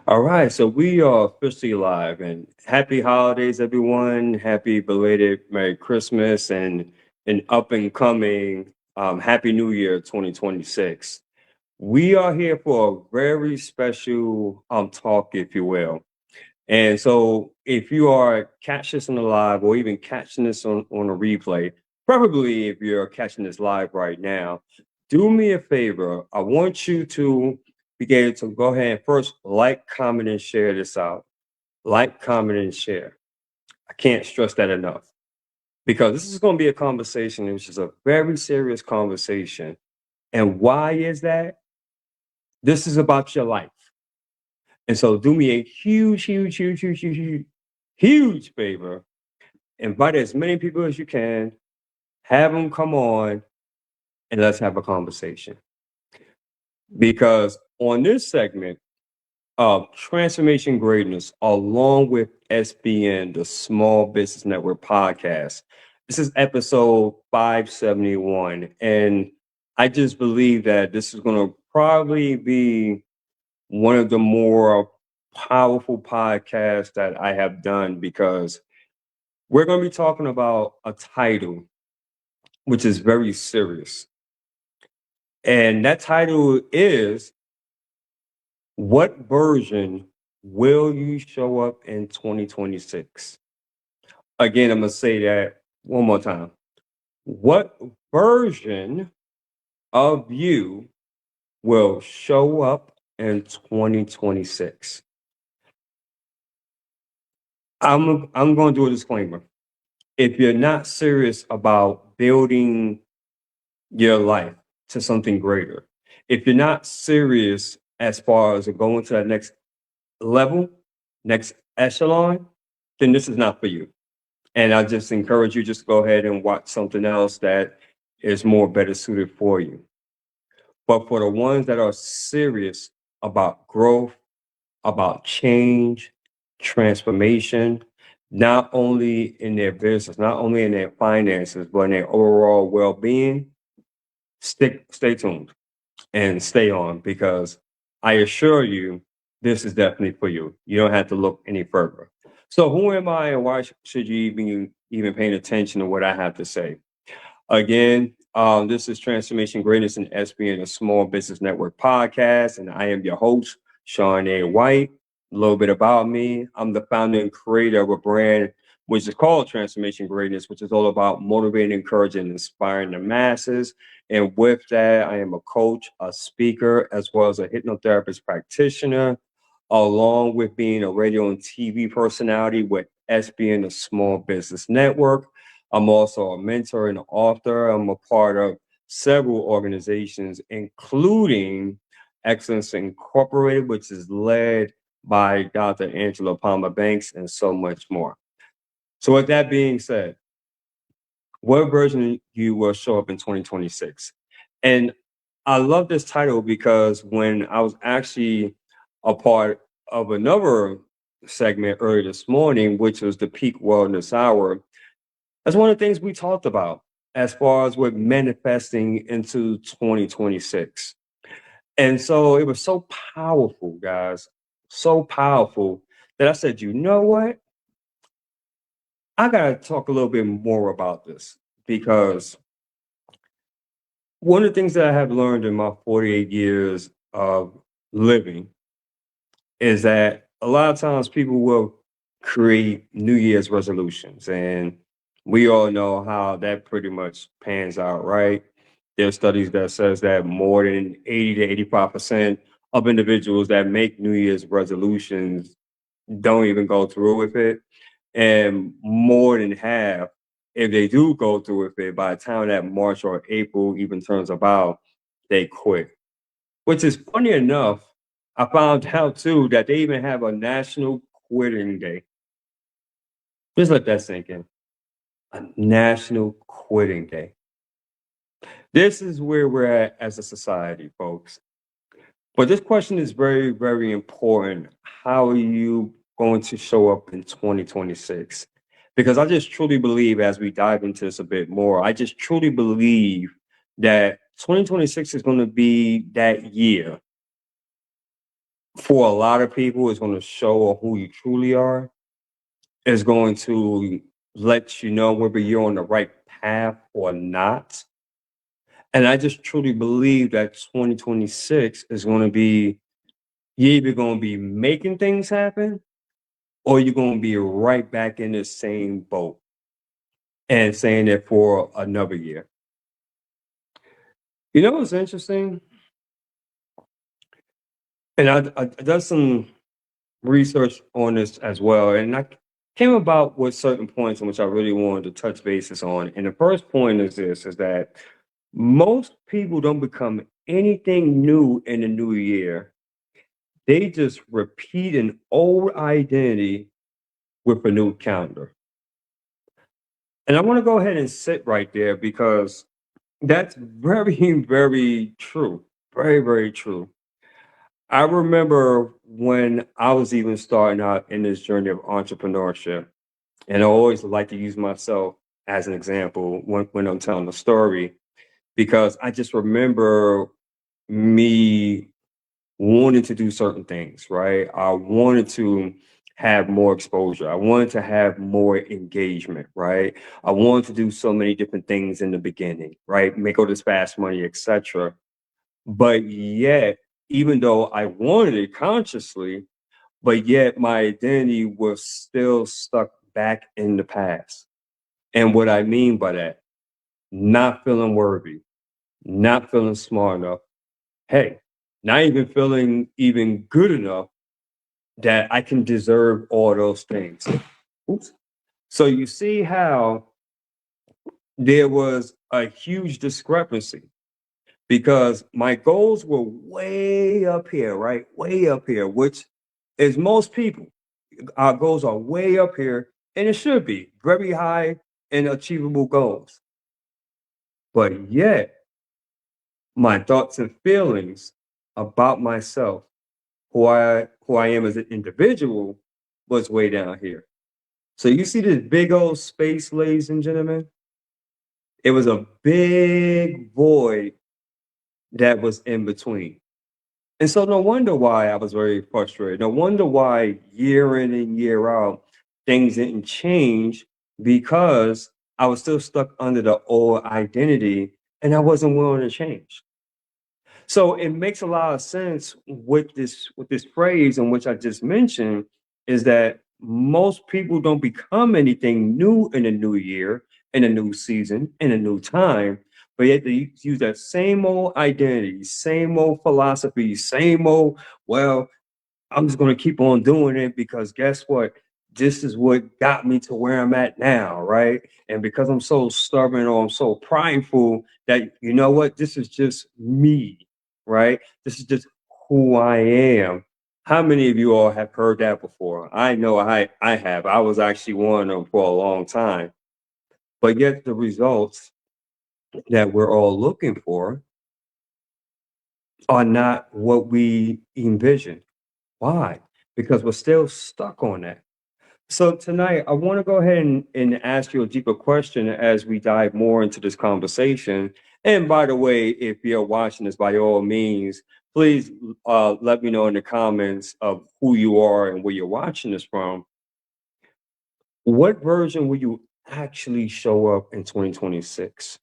All right, so we are officially live and happy holidays, everyone. Happy belated Merry Christmas and an up and coming Happy New Year 2026. We are here for a very special talk, if you will. And so if you are catching this on the live or even catching this on a replay, probably if you're catching this live right now, do me a favor. I want you to begin to go ahead and first like, comment, and share this out. Like, comment, and share. I can't stress that enough because this is going to be a conversation, which is a very serious conversation. And why is that? This is about your life. And so do me a huge favor. Invite as many people as you can, have them come on, and let's have a conversation. Because on this segment of Transformation Greatness, along with SBN, the Small Business Network podcast, this is episode 571. And I just believe that this is going to probably be one of the more powerful podcasts that I have done because we're going to be talking about a title which is very serious. And that title is What Version Will You Show Up in 2026? Again, I'm going to say that one more time. What version of you will show up in 2026? I'm going to do a disclaimer. If you're not serious about building your life to something greater, if you're not serious as far as going to that next level, next echelon, then this is not for you. And I just encourage you just to go ahead and watch something else that is more better suited for you. But for the ones that are serious about growth, about change, transformation, not only in their business, not only in their finances, but in their overall well-being, stay tuned and stay on because I assure you this is definitely for you. You don't have to look any further. So who am I and why should you even paying attention to what I have to say? Again, this is Transformation Greatness and SBN, a Small Business Network podcast, and I am your host, Sean A. White. A little bit about me. I'm the founder and creator of a brand which is called Transformation Greatness, which is all about motivating, encouraging, and inspiring the masses. And with that, I am a coach, a speaker, as well as a hypnotherapist practitioner, along with being a radio and TV personality with SBN, the Small Business Network. I'm also a mentor and an author. I'm a part of several organizations, including Excellence Incorporated, which is led by Dr. Angela Palmer Banks, and so much more. So, with that being said, what version of you will show up in 2026? And I love this title because when I was actually a part of another segment earlier this morning, which was the Peak Wellness Hour, that's one of the things we talked about as far as with manifesting into 2026. And so it was so powerful, guys, so powerful that I said, you know what? I got to talk a little bit more about this because one of the things that I have learned in my 48 years of living is that a lot of times people will create New Year's resolutions, and we all know how that pretty much pans out, right? There are studies that says that more than 80 to 85% of individuals that make New Year's resolutions don't even go through with it. And more than half, if they do go through with it, by the time that March or April even turns about, they quit. Which is funny enough, I found out too that they even have a national quitting day. Just let that sink in. A national quitting day. This is where we're at as a society, folks. But this question is very, very important. How are you going to show up in 2026? Because I just truly believe, as we dive into this a bit more, I just truly believe that 2026 is going to be that year for a lot of people, is going to show who you truly are. Is going to let you know whether you're on the right path or not. And I just truly believe that 2026 is going to be, you're either going to be making things happen or you're going to be right back in the same boat and saying it for another year. You know what's interesting? And I done some research on this as well. And I came about with certain points in which I really wanted to touch bases on. And the first point is this, is that most people don't become anything new in the new year. They just repeat an old identity with a new calendar. And I want to go ahead and sit right there because that's very, very true. Very, very true. I remember when I was even starting out in this journey of entrepreneurship, and I always like to use myself as an example when I'm telling the story, because I just remember me wanting to do certain things, right? I wanted to have more exposure. I wanted to have more engagement, right? I wanted to do so many different things in the beginning, right? Make all this fast money, etc. But yet, even though I wanted it consciously, but yet my identity was still stuck back in the past. And what I mean by that, not feeling worthy, not feeling smart enough, hey, not even feeling even good enough that I can deserve all those things. Oops. So you see how there was a huge discrepancy because my goals were way up here, right? Way up here, which is most people. Our goals are way up here, and it should be very high and achievable goals. But yet, my thoughts and feelings about myself, who I am as an individual, was way down here. So you see this big old space, ladies and gentlemen? It was a big void that was in between. And so no wonder why I was very frustrated. No wonder why year in and year out, things didn't change because I was still stuck under the old identity and I wasn't willing to change. So it makes a lot of sense with this phrase in which I just mentioned is that most people don't become anything new in a new year, in a new season, in a new time, but yet they use that same old identity, same old philosophy, same old, well, I'm just going to keep on doing it because guess what? This is what got me to where I'm at now, right? And because I'm so stubborn or I'm so prideful that, you know what, this is just me, right? This is just who I am. How many of you all have heard that before? I know I have. I was actually one of them for a long time. But yet the results that we're all looking for are not what we envisioned. Why? Because we're still stuck on that. So tonight, I want to go ahead and ask you a deeper question as we dive more into this conversation. And by the way, if you're watching this, by all means, please let me know in the comments of who you are and where you're watching this from. What version will you actually show up in 2026?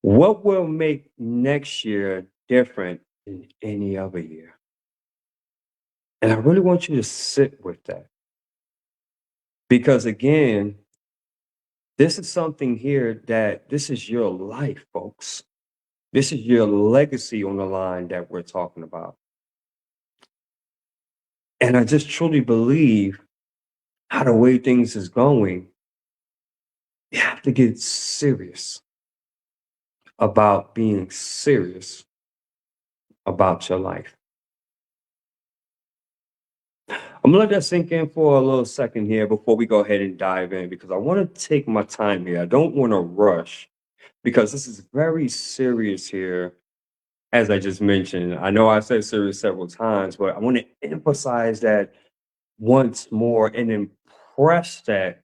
What will make next year different than any other year? And I really want you to sit with that. Because again, this is something here that this is your life, folks. This is your legacy on the line that we're talking about. And I just truly believe how the way things is going, you have to get serious about being serious about your life. I'm gonna let that sink in for a little second here before we go ahead and dive in because I want to take my time here. I don't want to rush because this is very serious here. As I just mentioned, I know I said serious several times, but I want to emphasize that once more and impress that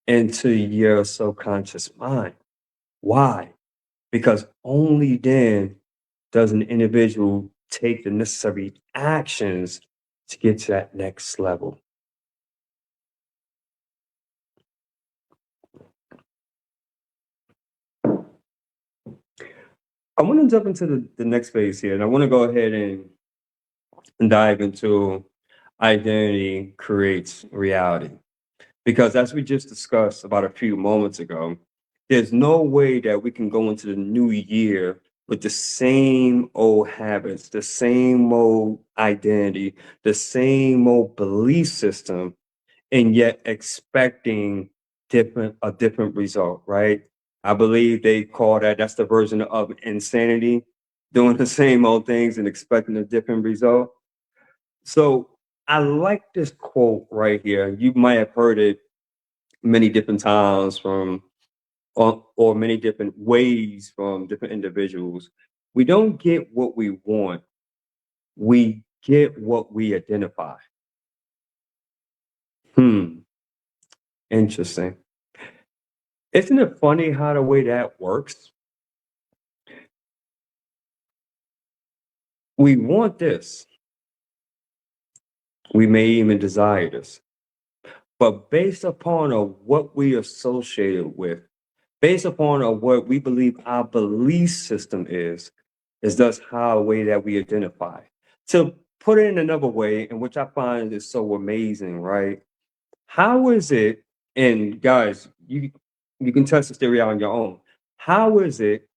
into your subconscious mind. Why? Because only then does an individual take the necessary actions to get to that next level. I want to jump into the next phase here, and I want to go ahead and dive into identity creates reality. Because as we just discussed about a few moments ago, there's no way that we can go into the new year with the same old habits, the same old identity, the same old belief system, and yet expecting a different result, right? I believe they call that's the version of insanity, doing the same old things and expecting a different result. So I like this quote right here. You might have heard it many different times from or many different ways from different individuals. We don't get what we want, we get what we identify. Interesting. Isn't it funny how the way that works? We want this. We may even desire this. But based upon what we associated with, based upon what we believe our belief system is thus how a way that we identify. To put it in another way, and which I find is so amazing, right? How is it, and guys, you can test this theory out on your own. How is it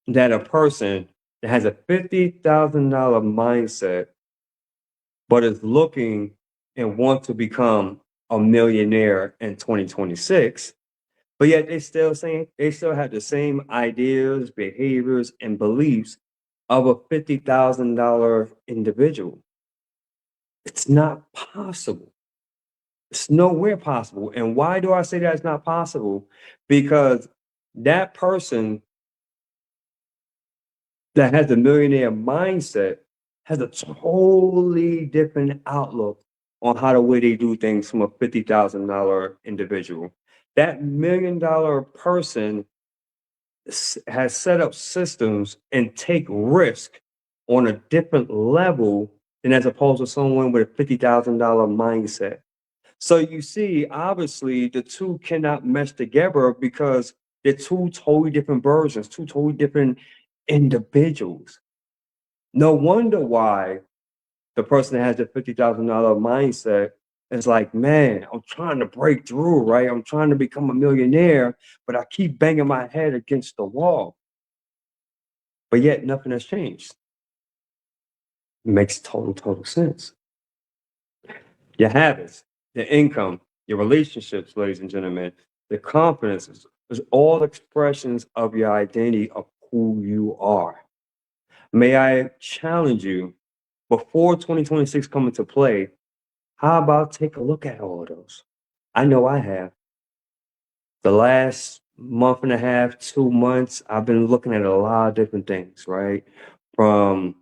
that a person that has a $50,000 mindset but is looking and want to become a millionaire in 2026, but yet they still have the same ideas, behaviors, and beliefs of a $50,000 individual? It's not possible. It's nowhere possible. And why do I say that it's not possible? Because that person that has a millionaire mindset has a totally different outlook on how the way they do things from a $50,000 individual. That $1 million person has set up systems and take risk on a different level than as opposed to someone with a $50,000 mindset. So you see, obviously, the two cannot mesh together because they're two totally different versions, two totally different individuals. No wonder why the person that has the $50,000 mindset is like, man, I'm trying to break through, right? I'm trying to become a millionaire, but I keep banging my head against the wall. But yet nothing has changed. It makes total sense. Your habits, your income, your relationships, ladies and gentlemen, the confidence is all expressions of your identity of who you are. May I challenge you before 2026 come into play, how about take a look at all of those? I know I have. The last month and a half, 2 months, I've been looking at a lot of different things, right? From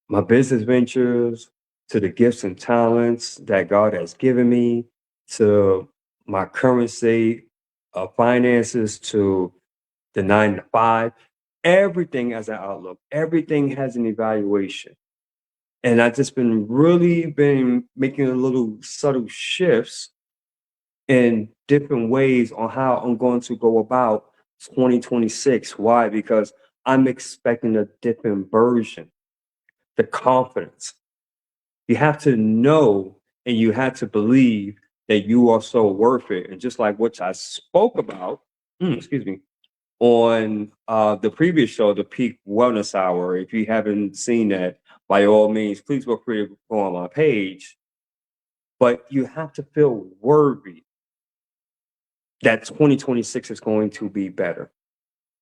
my business ventures to the gifts and talents that God has given me to my current state of finances to the 9 to 5. Everything has an outlook, everything has an evaluation. And I've just been making a little subtle shifts in different ways on how I'm going to go about 2026. Why? Because I'm expecting a different version. The confidence. You have to know and you have to believe that you are so worth it. And just like what I spoke about, excuse me, on the previous show, the Peak Wellness Hour. If you haven't seen that, by all means, please feel free to go on my page. But you have to feel worthy that 2026 is going to be better,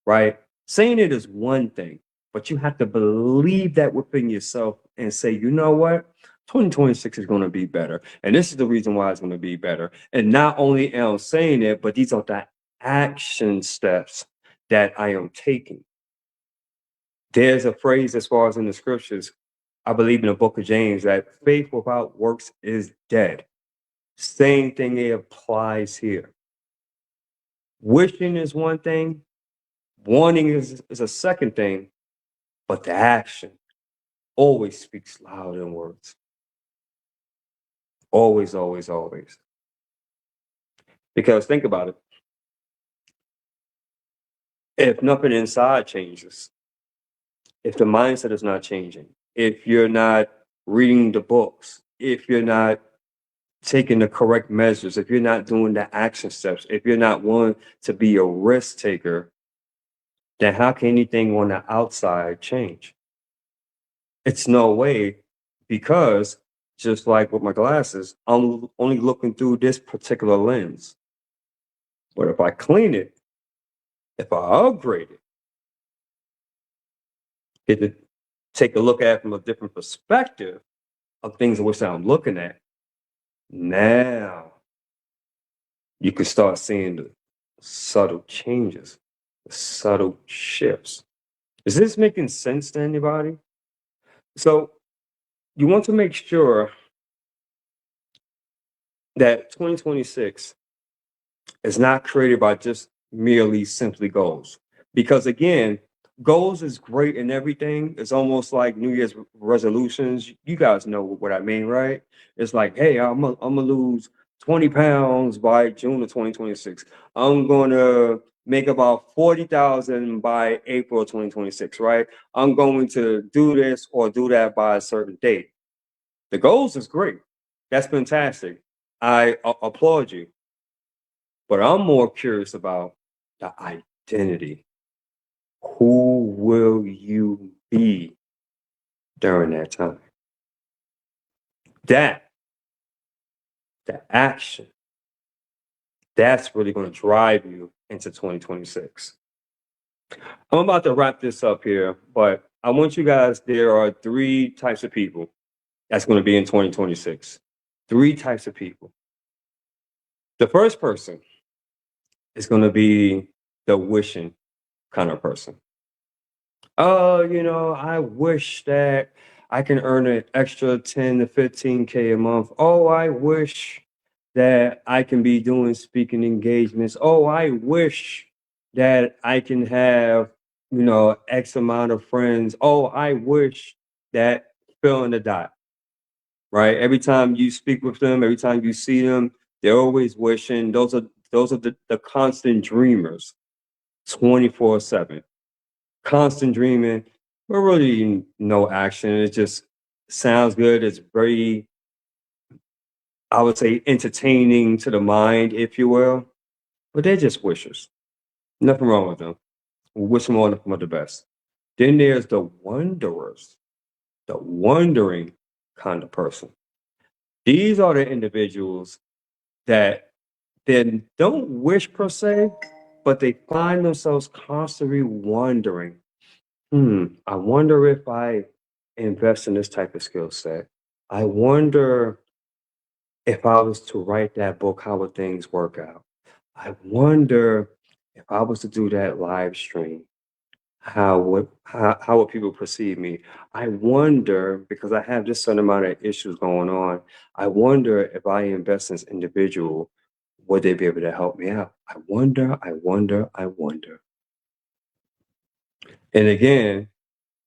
right? Saying it is one thing, but you have to believe that within yourself and say, you know what? 2026 is going to be better. And this is the reason why it's going to be better. And not only am I saying it, but these are the action steps that I am taking. There's a phrase as far as in the scriptures, I believe in the book of James, that faith without works is dead. Same thing it applies here. Wishing is one thing, wanting is a second thing, but the action, always speaks louder than words. Always, always, always. Because think about it. If nothing inside changes, if the mindset is not changing, if you're not reading the books, if you're not taking the correct measures, if you're not doing the action steps, if you're not willing to be a risk taker, then how can anything on the outside change? It's no way, because just like with my glasses, I'm only looking through this particular lens. But if I clean it, if I upgrade it, get to take a look at it from a different perspective of things in which I'm looking at, now you can start seeing the subtle changes, the subtle shifts. Is this making sense to anybody? So you want to make sure that 2026 is not created by just merely simply goals. Because again, goals is great and everything. It's almost like New Year's resolutions. You guys know what I mean, right? It's like, hey, I'm gonna lose 20 pounds by June of 2026. I'm gonna make about 40,000 by April of 2026, right? I'm going to do this or do that by a certain date. The goals is great. That's fantastic. I applaud you. But I'm more curious about the identity. Who will you be during that time? That, the action, that's really going to drive you into 2026. I'm about to wrap this up here, but I want you guys, there are three types of people that's going to be in 2026. Three types of people. The first person is going to be the wishing kind of person. Oh, I wish that I can earn an extra 10 to 15K a month. Oh, I wish that I can be doing speaking engagements. Oh, I wish that I can have, X amount of friends. Oh, I wish that, fill in the dot, right? Every time you speak with them, every time you see them, they're always wishing. Those are the constant dreamers, 24/7. Constant dreaming, but really no action. It just sounds good. It's very, I would say, entertaining to the mind, if you will. But they're just wishers. Nothing wrong with them. We wish them all nothing but the best. Then there's the wanderers, the wandering kind of person. These are the individuals that they don't wish per se, but they find themselves constantly wondering, I wonder if I invest in this type of skill set. I wonder if I was to write that book, how would things work out? I wonder if I was to do that live stream, how would people perceive me? I wonder, because I have this certain amount of issues going on, I wonder if I invest in this individual, would they be able to help me out? I wonder, I wonder, I wonder. And again,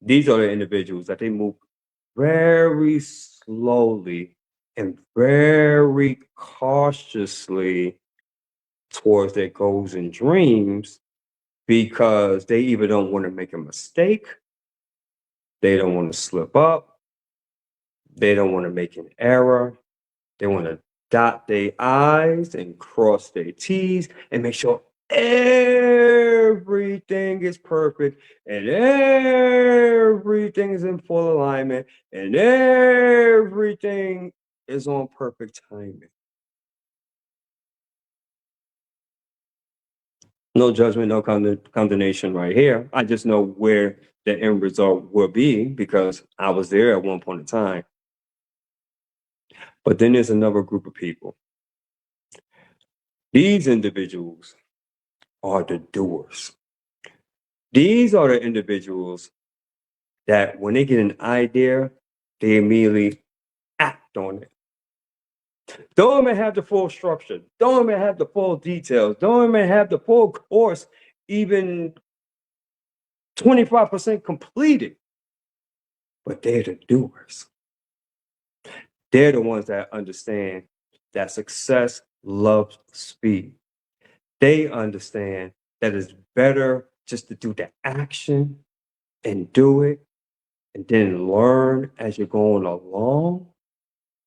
these are the individuals that they move very slowly and very cautiously towards their goals and dreams, because they either don't want to make a mistake, they don't want to slip up, they don't want to make an error, they want to dot their I's and cross their T's and make sure everything is perfect and everything is in full alignment and everything is on perfect timing. No judgment, no condemnation right here. I just know where the end result will be because I was there at one point in time. But then there's another group of people. These individuals are the doers. These are the individuals that when they get an idea, they immediately act on it. Don't even have the full structure. Don't even have the full details. Don't even have the full course, even 25% completed. but they're the doers. They're the ones that understand that success loves speed. They understand that it's better just to do the action and do it and then learn as you're going along,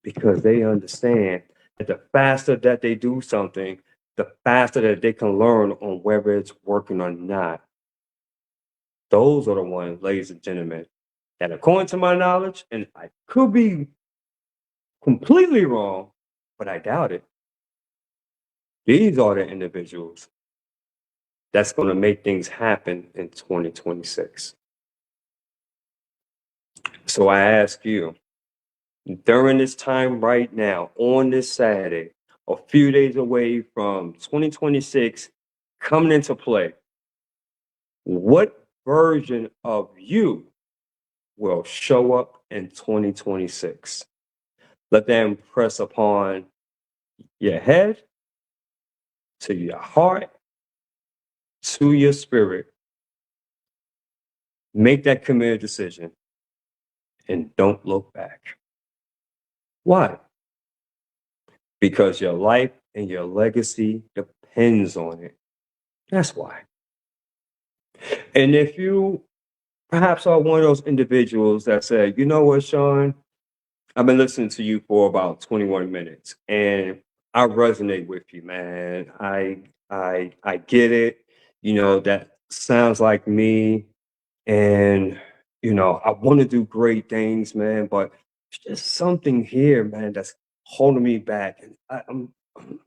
because they understand that the faster that they do something, the faster that they can learn on whether it's working or not. Those are the ones, ladies and gentlemen, that according to my knowledge, and I could be completely wrong, but I doubt it. These are the individuals that's going to make things happen in 2026. So I ask you, during this time right now, on this Saturday, a few days away from 2026 coming into play, what version of you will show up in 2026? Let that impress upon your head, to your heart, to your spirit. Make that committed decision and don't look back. Why? Because your life and your legacy depends on it. That's why. And if you perhaps are one of those individuals that say, you know what, Sean, I've been listening to you for about 21 minutes and I resonate with you, man. I get it. That sounds like me. And, I want to do great things, man, but there's just something here, man, that's holding me back. And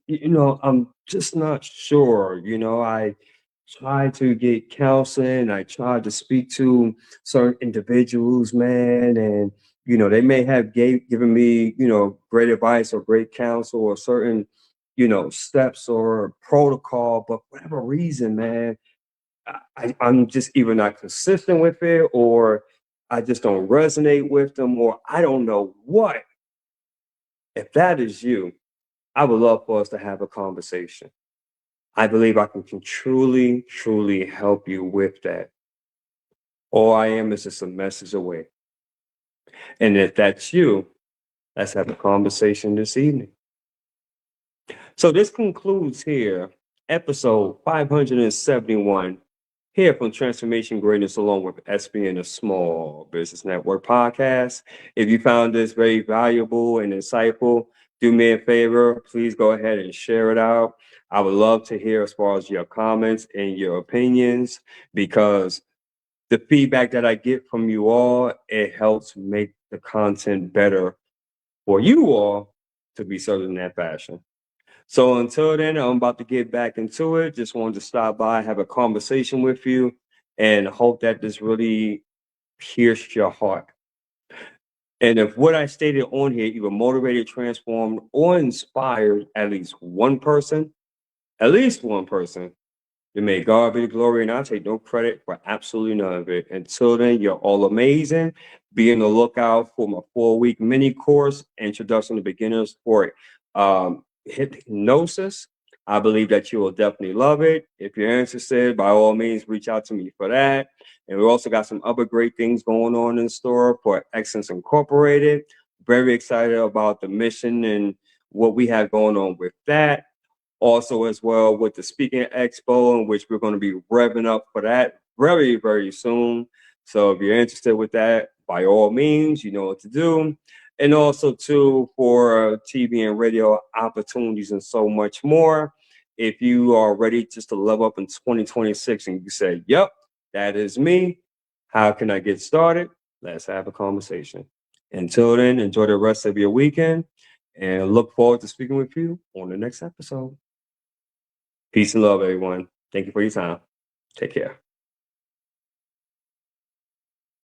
I'm just not sure. I tried to get counseling. I tried to speak to certain individuals, man, and they may have given me great advice or great counsel or certain steps or protocol, but for whatever reason, man, I'm just either not consistent with it, or I just don't resonate with them, or I don't know what. If that is you, I would love for us to have a conversation. I believe I can truly, truly help you with that. All I am is just a message away. And if that's you, let's have a conversation this evening. So this concludes here, episode 571, here from Transformation Greatness, along with SBN, a Small Business Network podcast. If you found this very valuable and insightful, do me a favor, please go ahead and share it out. I would love to hear as far as your comments and your opinions, because the feedback that I get from you all, it helps make the content better for you all to be served in that fashion. So until then, I'm about to get back into it. Just wanted to stop by, have a conversation with you, and hope that this really pierced your heart. And if what I stated on here either motivated, transformed, or inspired at least one person, then may God be the glory, and I take no credit for absolutely none of it. Until then, you're all amazing. Be on the lookout for my 4-week mini course, Introduction to Beginners for Hypnosis. I believe that you will definitely love it. If you're interested, by all means, reach out to me for that. And we also got some other great things going on in store for Excellence Incorporated. Very excited about the mission and what we have going on with that. Also, as well, with the Speaking Expo, in which we're going to be revving up for that very, very soon. So if you're interested with that, by all means, you know what to do. And also, too, for TV and radio opportunities and so much more. If you are ready just to level up in 2026 and you say, yep, that is me, how can I get started? Let's have a conversation. Until then, enjoy the rest of your weekend and look forward to speaking with you on the next episode. Peace and love, everyone. Thank you for your time. Take care.